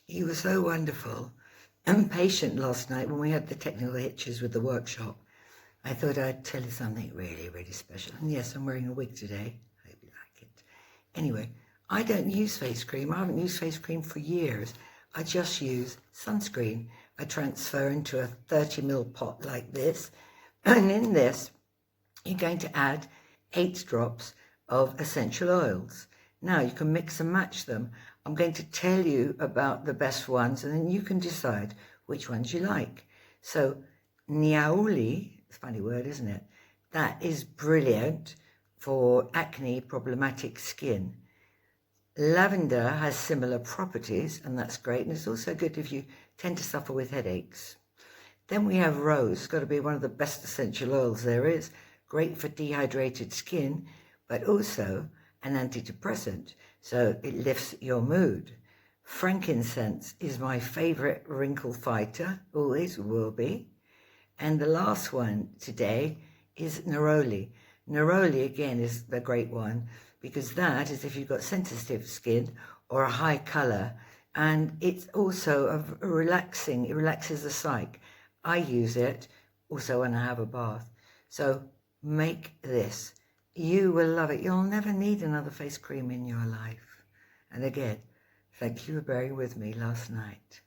You were so wonderful and patient last night when we had the technical hitches with the workshop. I thought I'd tell you something really, really special. And yes, I'm wearing a wig today. I hope you like it. Anyway, I don't use face cream. I haven't used face cream for years. I just use sunscreen. I transfer into a 30ml pot like this. And in this, you're going to add 8 drops of essential oils. Now you can mix and match them. I'm going to tell you about the best ones and then you can decide which ones you like. So niaouli, it's a funny word, isn't it? That is brilliant for acne problematic skin. Lavender has similar properties and that's great, and it's also good if you tend to suffer with headaches. Then we have rose. It's got to be one of the best essential oils there is. Great for dehydrated skin, but also an antidepressant, so it lifts your mood. Frankincense is my favorite wrinkle fighter, always will be. And the last one today is neroli. Neroli again is the great one because that is if you've got sensitive skin or a high color, and it's also a relaxing, it relaxes the psyche. I use it also when I have a bath. So make this. You will love it. You'll never need another face cream in your life. And again, thank you for bearing with me last night.